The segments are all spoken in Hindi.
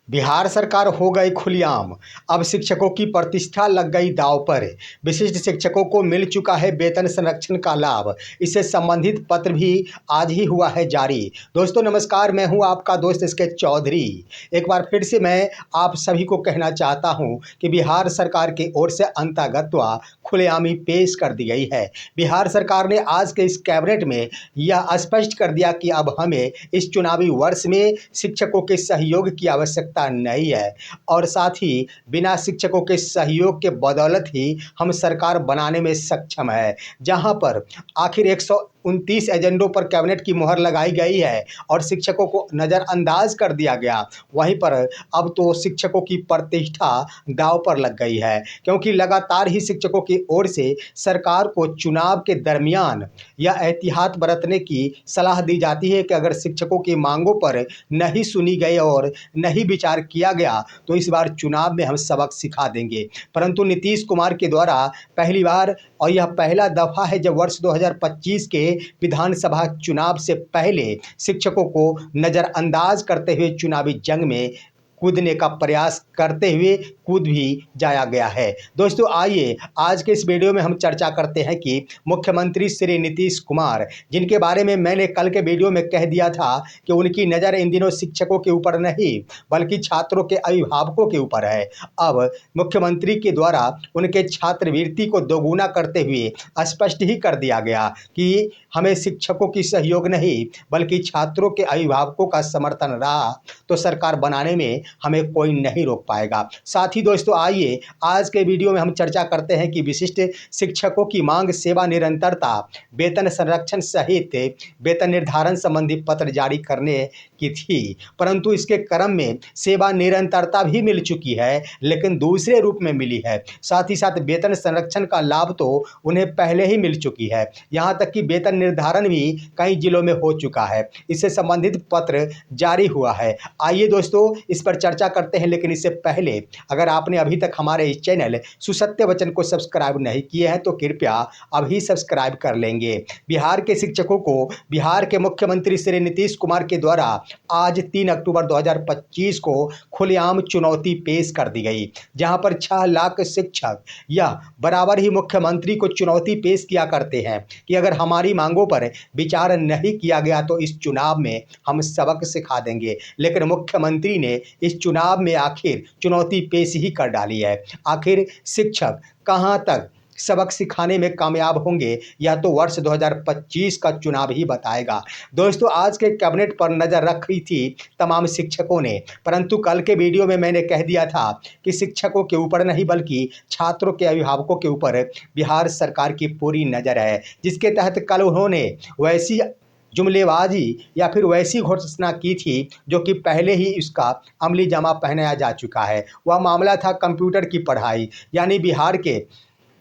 बिहार सरकार हो गई खुलेआम। अब शिक्षकों की प्रतिष्ठा लग गई दांव पर। विशिष्ट शिक्षकों को मिल चुका है वेतन संरक्षण का लाभ। इससे संबंधित पत्र भी आज ही हुआ है जारी। दोस्तों नमस्कार, मैं हूं आपका दोस्त स्केच चौधरी। एक बार फिर से मैं आप सभी को कहना चाहता हूं कि बिहार सरकार की ओर से अंतर्गतवा खुलेआमी पेश कर दी गई है। बिहार सरकार ने आज के इस कैबिनेट में यह स्पष्ट कर दिया कि अब हमें इस चुनावी वर्ष में शिक्षकों के सहयोग की आवश्यकता नहीं है और साथ ही बिना शिक्षकों के सहयोग के बदौलत ही हम सरकार बनाने में सक्षम है। जहां पर आखिर 129 एजेंडों पर कैबिनेट की मुहर लगाई गई है और शिक्षकों को नज़रअंदाज कर दिया गया, वहीं पर अब तो शिक्षकों की प्रतिष्ठा दांव पर लग गई है, क्योंकि लगातार ही शिक्षकों की ओर से सरकार को चुनाव के दरमियान यह एहतियात बरतने की सलाह दी जाती है कि अगर शिक्षकों की मांगों पर नहीं सुनी गई और नहीं विचार किया गया तो इस बार चुनाव में हम सबक सिखा देंगे। परंतु नीतीश कुमार के द्वारा पहली बार और यह पहला दफा है जब वर्ष 2025 के विधानसभा चुनाव से पहले शिक्षकों को नज़रअंदाज करते हुए चुनावी जंग में कूदने का प्रयास करते हुए कूद भी जाया गया है। दोस्तों आइए आज के इस वीडियो में हम चर्चा करते हैं कि मुख्यमंत्री श्री नीतीश कुमार, जिनके बारे में मैंने कल के वीडियो में कह दिया था कि उनकी नज़र इन दिनों शिक्षकों के ऊपर नहीं बल्कि छात्रों के अभिभावकों के ऊपर है। अब मुख्यमंत्री के द्वारा उनके छात्रवृत्ति को दोगुना करते हुए स्पष्ट ही कर दिया गया कि हमें शिक्षकों की सहयोग नहीं बल्कि छात्रों के अभिभावकों का समर्थन रहा तो सरकार बनाने में हमें कोई नहीं रोक पाएगा। साथ ही दोस्तों आइए आज के वीडियो में हम चर्चा करते हैं कि विशिष्ट शिक्षकों की मांग सेवा निरंतरता, वेतन संरक्षण सहित वेतन निर्धारण संबंधी पत्र जारी करने की थी, परंतु इसके क्रम में सेवा निरंतरता भी मिल चुकी है लेकिन दूसरे रूप में मिली है। साथ ही साथ वेतन संरक्षण का लाभ तो उन्हें पहले ही मिल चुकी है, यहाँ तक कि वेतन निर्धारण भी कई जिलों में हो चुका है। इससे संबंधित पत्र जारी हुआ है। आइए दोस्तों इस पर चर्चा करते हैं, लेकिन इससे पहले अगर आपने अभी तक हमारे इस चैनल सुसत्य वचन को सब्सक्राइब नहीं किए हैं तो कृपया अभी सब्सक्राइब कर लेंगे। बिहार के शिक्षकों को बिहार के मुख्यमंत्री श्री नीतीश कुमार के द्वारा आज 3 अक्टूबर 2025 को खुलेआम चुनौती पेश कर दी गई, जहां पर 6 लाख शिक्षक यह बराबर ही मुख्यमंत्री को चुनौती पेश किया करते हैं कि अगर हमारी मांगों पर विचार नहीं किया गया तो इस चुनाव में हम सबक सिखा देंगे। लेकिन मुख्यमंत्री ने इस चुनाव में आखिर चुनौती पेश ही कर डाली है। आखिर शिक्षक कहां तक सबक सिखाने में कामयाब होंगे या तो वर्ष 2025 का चुनाव ही बताएगा। दोस्तों आज के कैबिनेट पर नज़र रखी थी तमाम शिक्षकों ने, परंतु कल के वीडियो में मैंने कह दिया था कि शिक्षकों के ऊपर नहीं बल्कि छात्रों के अभिभावकों के ऊपर बिहार सरकार की पूरी नज़र है, जिसके तहत कल उन्होंने वैसी जुमलेबाजी या फिर वैसी घोषणा की थी जो कि पहले ही इसका अमली जामा पहनाया जा चुका है। वह मामला था कंप्यूटर की पढ़ाई, यानी बिहार के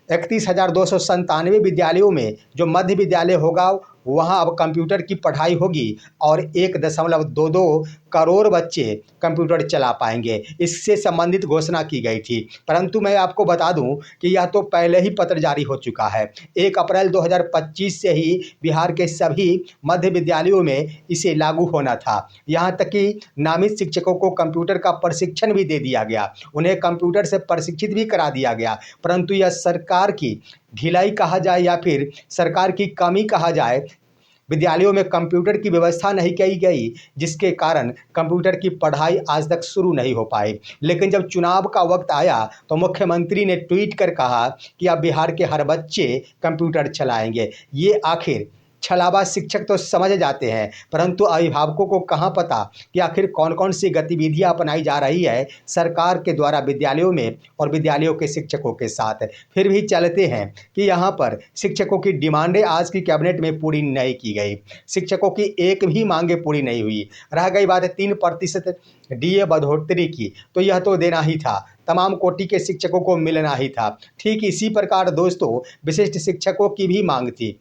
31,297 विद्यालयों में जो मध्य विद्यालय होगा वहाँ अब कंप्यूटर की पढ़ाई होगी और 1.22 करोड़ बच्चे कंप्यूटर चला पाएंगे। इससे संबंधित घोषणा की गई थी, परंतु मैं आपको बता दूं कि यह तो पहले ही पत्र जारी हो चुका है। 1 अप्रैल 2025 से ही बिहार के सभी मध्य विद्यालयों में इसे लागू होना था। यहाँ तक कि नामित शिक्षकों को कंप्यूटर का प्रशिक्षण भी दे दिया गया, उन्हें कंप्यूटर से प्रशिक्षित भी करा दिया गया, परंतु यह सरकार की ढिलाई कहा जाए या फिर सरकार की कमी कहा जाए, विद्यालयों में कंप्यूटर की व्यवस्था नहीं की गई, जिसके कारण कंप्यूटर की पढ़ाई आज तक शुरू नहीं हो पाई। लेकिन जब चुनाव का वक्त आया तो मुख्यमंत्री ने ट्वीट कर कहा कि अब बिहार के हर बच्चे कंप्यूटर चलाएंगे। ये आखिर छलावा शिक्षक तो समझ जाते हैं, परंतु अभिभावकों को कहाँ पता कि आखिर कौन कौन सी गतिविधियां अपनाई जा रही है सरकार के द्वारा विद्यालयों में और विद्यालयों के शिक्षकों के साथ। फिर भी चलते हैं कि यहाँ पर शिक्षकों की डिमांडें आज की कैबिनेट में पूरी नहीं की गई। शिक्षकों की एक भी मांगे पूरी नहीं हुई। रह गई बात 3% डीए बढ़ोतरी की, तो यह तो देना ही था, तमाम कोटि के शिक्षकों को मिलना ही था। ठीक इसी प्रकार दोस्तों विशिष्ट शिक्षकों की भी मांग थी।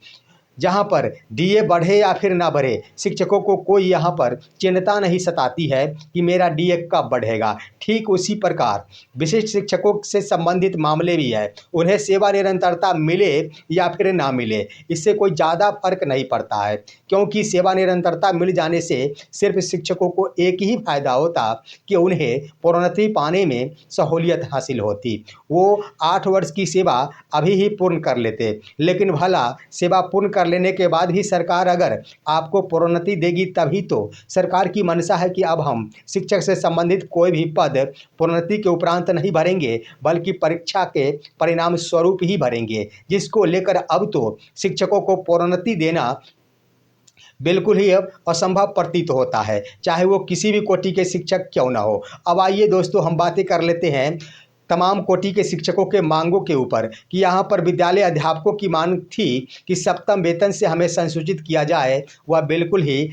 जहाँ पर डीए बढ़े या फिर ना बढ़े, शिक्षकों को कोई यहाँ पर चिंता नहीं सताती है कि मेरा डीए कब बढ़ेगा। ठीक उसी प्रकार विशिष्ट शिक्षकों से संबंधित मामले भी है। उन्हें सेवा निरंतरता मिले या फिर ना मिले, इससे कोई ज़्यादा फर्क नहीं पड़ता है, क्योंकि सेवा निरंतरता मिल जाने से सिर्फ शिक्षकों को एक ही फायदा होता कि उन्हें प्रोन्नति पाने में सहूलियत हासिल होती। वो 8 वर्ष की सेवा अभी ही पूर्ण कर लेते, लेकिन भला सेवा पूर्ण कर लेने के बाद भी सरकार अगर आपको प्रोन्नति देगी तभी तो। सरकार की मंशा है कि अब हम शिक्षक से संबंधित कोई भी पद प्रोन्नति के उपरांत नहीं भरेंगे, बल्कि परीक्षा के परिणाम स्वरूप ही भरेंगे, जिसको लेकर अब तो शिक्षकों को प्रोन्नति देना बिल्कुल ही अब असंभव प्रतीत होता है, चाहे वो किसी भी कोटि के शिक्षक क्यों ना हो। अब आइए दोस्तों, हम बातें कर लेते हैं तमाम कोटि के शिक्षकों के मांगों के ऊपर कि यहाँ पर विद्यालय अध्यापकों की मांग थी कि सप्तम वेतन से हमें संसूचित किया जाए, वह बिल्कुल ही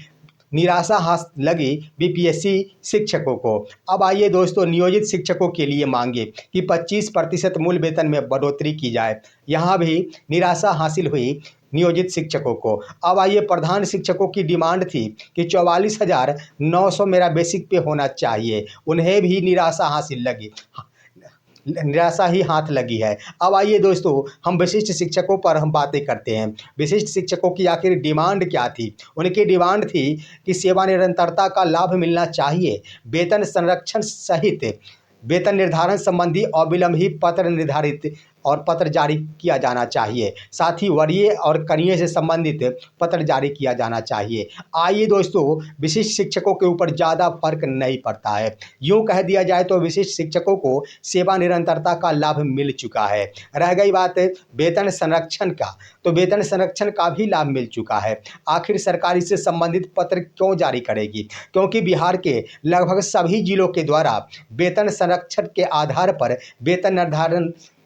निराशा हाथ लगी बीपीएससी शिक्षकों को। अब आइए दोस्तों, नियोजित शिक्षकों के लिए मांगे कि 25% मूल वेतन में बढ़ोतरी की जाए। यहाँ भी निराशा हासिल हुई नियोजित शिक्षकों को। अब आइए, प्रधान शिक्षकों की डिमांड थी कि 44,900 मेरा बेसिक पे होना चाहिए, उन्हें भी निराशा हासिल लगी, निराशा ही हाथ लगी है। अब आइए दोस्तों, हम विशिष्ट शिक्षकों पर हम बातें करते हैं। विशिष्ट शिक्षकों की आखिर डिमांड क्या थी? उनकी डिमांड थी कि सेवा निरंतरता का लाभ मिलना चाहिए, वेतन संरक्षण सहित वेतन निर्धारण संबंधी अविलंब ही पत्र निर्धारित और पत्र जारी किया जाना चाहिए, साथ ही वरीय और कनीय से संबंधित पत्र जारी किया जाना चाहिए। आइए दोस्तों, विशिष्ट शिक्षकों के ऊपर ज़्यादा फर्क नहीं पड़ता है। यूँ कह दिया जाए तो विशिष्ट शिक्षकों को सेवा निरंतरता का लाभ मिल चुका है। रह गई बात वेतन संरक्षण का, तो वेतन संरक्षण का भी लाभ मिल चुका है। आखिर सरकार इससे संबंधित पत्र क्यों जारी करेगी? क्योंकि बिहार के लगभग सभी जिलों के द्वारा वेतन संरक्षण के आधार पर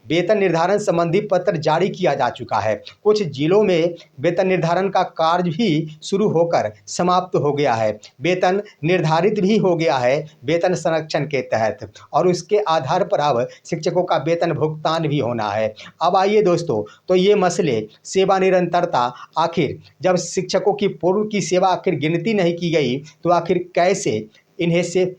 वेतन निर्धारण संबंधी पत्र जारी किया जा चुका है। कुछ जिलों में वेतन निर्धारण का कार्य भी शुरू होकर समाप्त हो गया है, वेतन निर्धारित भी हो गया है वेतन संरक्षण के तहत, और उसके आधार पर अब शिक्षकों का वेतन भुगतान भी होना है। अब आइए दोस्तों, तो ये मसले सेवा निरंतरता, आखिर जब शिक्षकों की पूर्व की सेवा आखिर गिनती नहीं की गई तो आखिर कैसे इन्हें से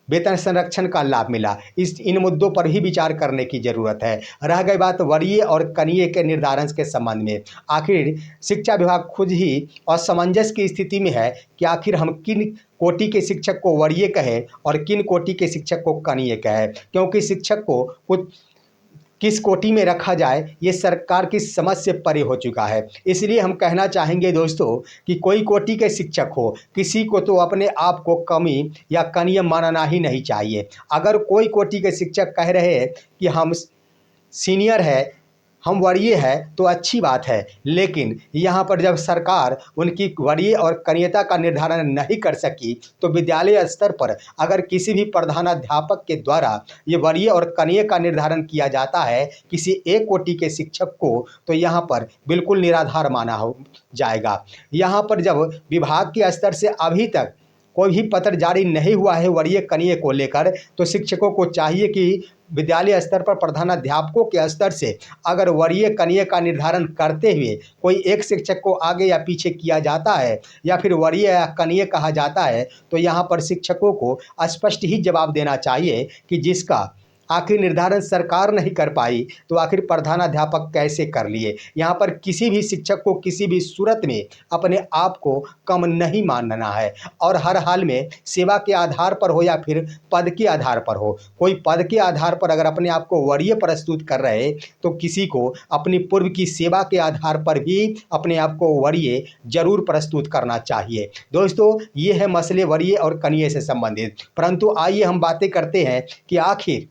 वेतन संरक्षण का लाभ मिला, इन मुद्दों पर भी विचार करने की जरूरत है। रह गई बात वरीय और कनीय के निर्धारण के संबंध में, आखिर शिक्षा विभाग खुद ही असमंजस की स्थिति में है कि आखिर हम किन कोटि के शिक्षक को वरीय कहें और किन कोटि के शिक्षक को कनीय कहें, क्योंकि शिक्षक को कुछ किस कोटि में रखा जाए ये सरकार की समझ से परे हो चुका है। इसलिए हम कहना चाहेंगे दोस्तों कि कोई कोटि के शिक्षक हो, किसी को तो अपने आप को कमी या कनीय मानना ही नहीं चाहिए। अगर कोई कोटि के शिक्षक कह रहे हैं कि हम सीनियर है, हम वरीय है, तो अच्छी बात है, लेकिन यहाँ पर जब सरकार उनकी वरीय और कनीयता का निर्धारण नहीं कर सकी तो विद्यालय स्तर पर अगर किसी भी प्रधानाध्यापक के द्वारा ये वरीय और कनीय का निर्धारण किया जाता है किसी एक कोटि के शिक्षक को, तो यहाँ पर बिल्कुल निराधार माना हो जाएगा। यहाँ पर जब विभाग के स्तर से अभी तक कोई भी पत्र जारी नहीं हुआ है वरीय कनीय को लेकर, तो शिक्षकों को चाहिए कि विद्यालय स्तर पर प्रधानाध्यापकों के स्तर से अगर वरीय कनीय का निर्धारण करते हुए कोई एक शिक्षक को आगे या पीछे किया जाता है या फिर वरीय या कनीय कहा जाता है, तो यहाँ पर शिक्षकों को स्पष्ट ही जवाब देना चाहिए कि जिसका आखिर निर्धारण सरकार नहीं कर पाई तो आखिर प्रधानाध्यापक कैसे कर लिए। यहाँ पर किसी भी शिक्षक को किसी भी सूरत में अपने आप को कम नहीं मानना है, और हर हाल में सेवा के आधार पर हो या फिर पद के आधार पर हो, कोई पद के आधार पर अगर अपने आप को वरीय प्रस्तुत कर रहे तो किसी को अपनी पूर्व की सेवा के आधार पर भी अपने आप को वरीय जरूर प्रस्तुत करना चाहिए। दोस्तों, ये है मसले वरीय और कनीय से संबंधित। परंतु आइए हम बातें करते हैं कि आखिर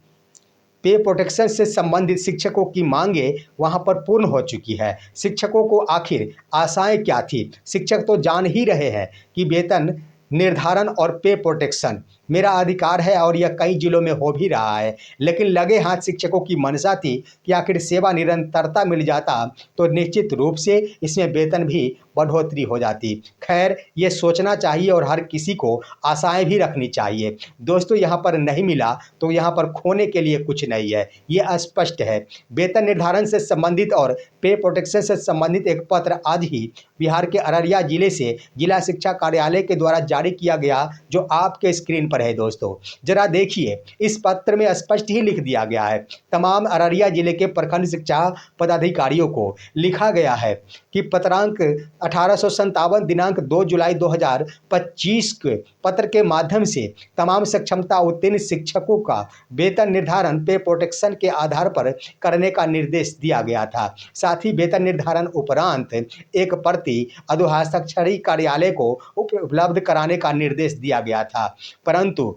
पे प्रोटेक्शन से संबंधित शिक्षकों की मांगे वहां पर पूर्ण हो चुकी है। शिक्षकों को आखिर आशाएं क्या थी? शिक्षक तो जान ही रहे हैं कि वेतन निर्धारण और पे प्रोटेक्शन मेरा अधिकार है और यह कई जिलों में हो भी रहा है, लेकिन लगे हाथ शिक्षकों की मंशा थी कि आखिर सेवा निरंतरता मिल जाता तो निश्चित रूप से इसमें वेतन भी बढ़ोतरी हो जाती। खैर, ये सोचना चाहिए और हर किसी को आशाएं भी रखनी चाहिए। दोस्तों, यहाँ पर नहीं मिला तो यहाँ पर खोने के लिए कुछ नहीं है, ये स्पष्ट है। वेतन निर्धारण से संबंधित और पे प्रोटेक्शन से संबंधित एक पत्र आज ही बिहार के अररिया जिले से जिला शिक्षा कार्यालय के द्वारा जारी किया गया, जो आपके स्क्रीन पर है। दोस्तों, जरा देखिए, इस पत्र में स्पष्ट ही लिख दिया गया है। तमाम अररिया जिले के प्रखंड शिक्षा पदाधिकारियों को लिखा गया है कि पत्रांक 1857 दिनांक 2 जुलाई 2025 के पत्र के माध्यम से तमाम सक्षमता उत्तीर्ण शिक्षकों का वेतन निर्धारण पे प्रोटेक्शन के आधार पर करने का निर्देश दिया गया था। साथ ही वेतन निर्धारण उपरांत एक प्रति अधोहस्ताक्षरी कार्यालय को उपलब्ध कराने का निर्देश दिया गया था। परंतु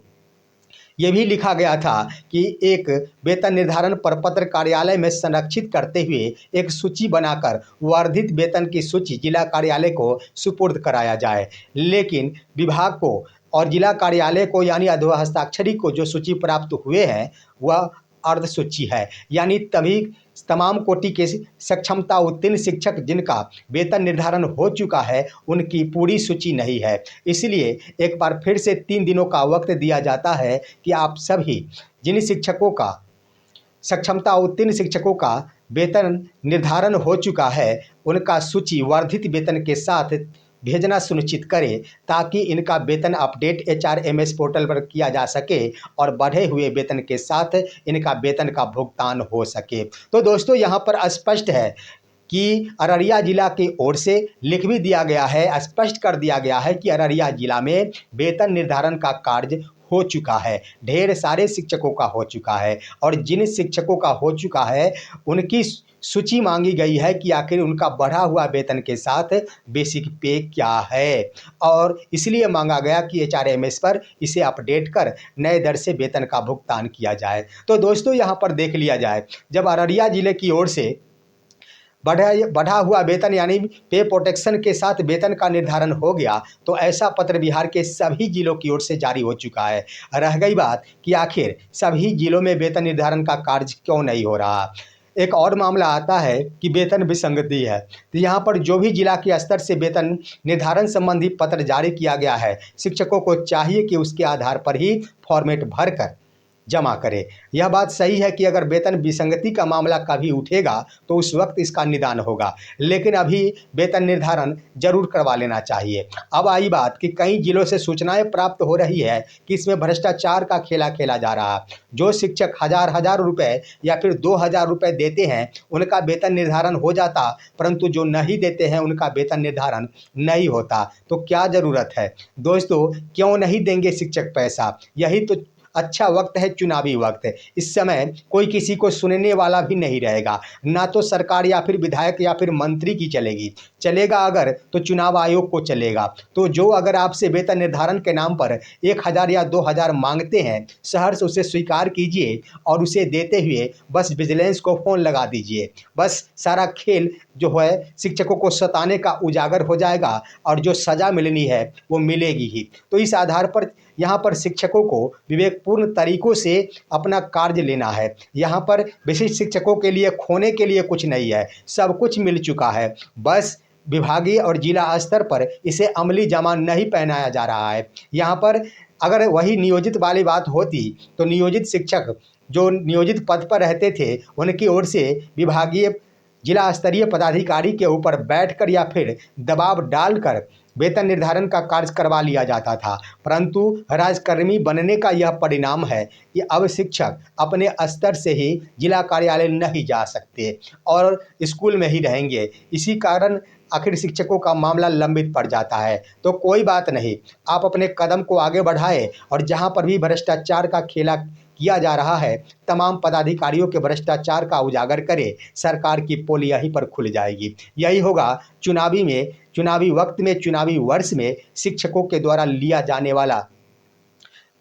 ये भी लिखा गया था कि एक वेतन निर्धारण प्रपत्र कार्यालय में संरक्षित करते हुए एक सूची बनाकर वर्धित वेतन की सूची जिला कार्यालय को सुपुर्द कराया जाए। लेकिन विभाग को और जिला कार्यालय को यानी अधोहस्ताक्षरी को जो सूची प्राप्त हुए हैं वह अर्ध सूची है, यानी तभी तमाम कोटि के सक्षमता उत्तीर्ण शिक्षक जिनका वेतन निर्धारण हो चुका है उनकी पूरी सूची नहीं है। इसलिए एक बार फिर से 3 दिनों का वक्त दिया जाता है कि आप सभी जिन शिक्षकों का सक्षमता उत्तीर्ण शिक्षकों का वेतन निर्धारण हो चुका है उनका सूची वर्धित वेतन के साथ भेजना सुनिश्चित करें, ताकि इनका वेतन अपडेट HRMS पोर्टल पर किया जा सके और बढ़े हुए वेतन के साथ इनका वेतन का भुगतान हो सके। तो दोस्तों, यहाँ पर स्पष्ट है कि अररिया जिला की ओर से लिख भी दिया गया है, स्पष्ट कर दिया गया है कि अररिया जिला में वेतन निर्धारण का कार्य हो चुका है, ढेर सारे शिक्षकों का हो चुका है और जिन शिक्षकों का हो चुका है उनकी सूची मांगी गई है कि आखिर उनका बढ़ा हुआ वेतन के साथ बेसिक पे क्या है, और इसलिए मांगा गया कि HRMS पर इसे अपडेट कर नए दर से वेतन का भुगतान किया जाए। तो दोस्तों, यहाँ पर देख लिया जाए, जब अररिया जिले की ओर से बढ़ा हुआ वेतन यानी पे प्रोटेक्शन के साथ वेतन का निर्धारण हो गया, तो ऐसा पत्र बिहार के सभी जिलों की ओर से जारी हो चुका है। रह गई बात कि आखिर सभी जिलों में वेतन निर्धारण का कार्य क्यों नहीं हो रहा। एक और मामला आता है कि वेतन विसंगति है। तो यहाँ पर जो भी जिला के स्तर से वेतन निर्धारण संबंधी पत्र जारी किया गया है, शिक्षकों को चाहिए कि उसके आधार पर ही फॉर्मेट भरकर जमा करे। यह बात सही है कि अगर वेतन विसंगति का मामला कभी उठेगा तो उस वक्त इसका निदान होगा, लेकिन अभी वेतन निर्धारण जरूर करवा लेना चाहिए। अब आई बात कि कई जिलों से सूचनाएं प्राप्त हो रही है कि इसमें भ्रष्टाचार का खेला खेला जा रहा है। जो शिक्षक हजार रुपए या फिर 2000 रुपए देते हैं उनका वेतन निर्धारण हो जाता, परंतु जो नहीं देते हैं उनका वेतन निर्धारण नहीं होता। तो क्या ज़रूरत है दोस्तों, क्यों नहीं देंगे शिक्षक पैसा? यही तो अच्छा वक्त है, चुनावी वक्त है। इस समय कोई किसी को सुनने वाला भी नहीं रहेगा, ना तो सरकार या फिर विधायक या फिर मंत्री की चलेगी। चलेगा अगर तो चुनाव आयोग को चलेगा। तो जो अगर आपसे वेतन निर्धारण के नाम पर 1000 या 2000 मांगते हैं, सहर्ष उसे स्वीकार कीजिए और उसे देते हुए बस विजिलेंस को फ़ोन लगा दीजिए। बस सारा खेल जो है शिक्षकों को सताने का उजागर हो जाएगा और जो सज़ा मिलनी है वो मिलेगी ही। तो इस आधार पर यहाँ पर शिक्षकों को विवेकपूर्ण तरीकों से अपना कार्य लेना है। यहाँ पर विशिष्ट शिक्षकों के लिए खोने के लिए कुछ नहीं है, सब कुछ मिल चुका है। बस विभागीय और जिला स्तर पर इसे अमली जामा नहीं पहनाया जा रहा है। यहाँ पर अगर वही नियोजित वाली बात होती तो नियोजित शिक्षक जो नियोजित पद पर रहते थे उनकी ओर से विभागीय जिला स्तरीय पदाधिकारी के ऊपर बैठकर या फिर दबाव डालकर वेतन निर्धारण का कार्य करवा लिया जाता था। परंतु राजकर्मी बनने का यह परिणाम है कि अब शिक्षक अपने स्तर से ही जिला कार्यालय नहीं जा सकते और स्कूल में ही रहेंगे। इसी कारण आखिर शिक्षकों का मामला लंबित पड़ जाता है। तो कोई बात नहीं, आप अपने कदम को आगे बढ़ाएं और जहां पर भी भ्रष्टाचार का खेला किया जा रहा है, तमाम पदाधिकारियों के भ्रष्टाचार का उजागर करें। सरकार की पोल यहीं पर खुल जाएगी। यही होगा चुनावी वक्त में, चुनावी वर्ष में शिक्षकों के द्वारा लिया जाने वाला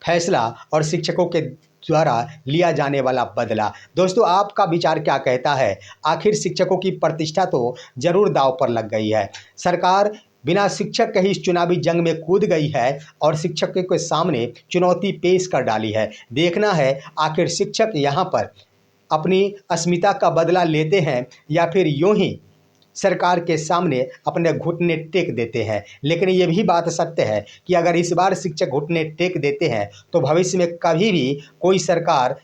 फैसला और शिक्षकों के द्वारा लिया जाने वाला बदला। दोस्तों, आपका विचार क्या कहता है? आखिर शिक्षकों की प्रतिष्ठा तो जरूर दांव पर लग गई है। सरकार बिना शिक्षक के ही इस चुनावी जंग में कूद गई है और शिक्षकों के सामने चुनौती पेश कर डाली है। देखना है आखिर शिक्षक यहाँ पर अपनी अस्मिता का बदला लेते हैं या फिर यूं ही सरकार के सामने अपने घुटने टेक देते हैं। लेकिन ये भी बात सत्य है कि अगर इस बार शिक्षक घुटने टेक देते हैं तो भविष्य में कभी भी कोई सरकार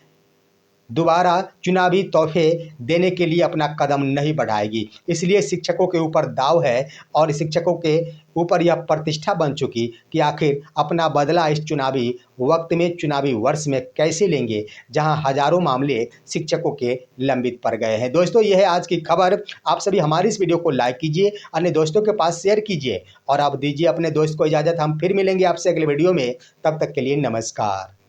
दोबारा चुनावी तोहफे देने के लिए अपना कदम नहीं बढ़ाएगी। इसलिए शिक्षकों के ऊपर दाव है और शिक्षकों के ऊपर यह प्रतिष्ठा बन चुकी कि आखिर अपना बदला इस चुनावी वक्त में, चुनावी वर्ष में कैसे लेंगे, जहां हजारों मामले शिक्षकों के लंबित पड़ गए हैं। दोस्तों, यह है आज की खबर। आप सभी हमारी इस वीडियो को लाइक कीजिए, अन्य दोस्तों के पास शेयर कीजिए और आप दीजिए अपने दोस्त को इजाज़त। हम फिर मिलेंगे आपसे अगले वीडियो में। तब तक के लिए नमस्कार।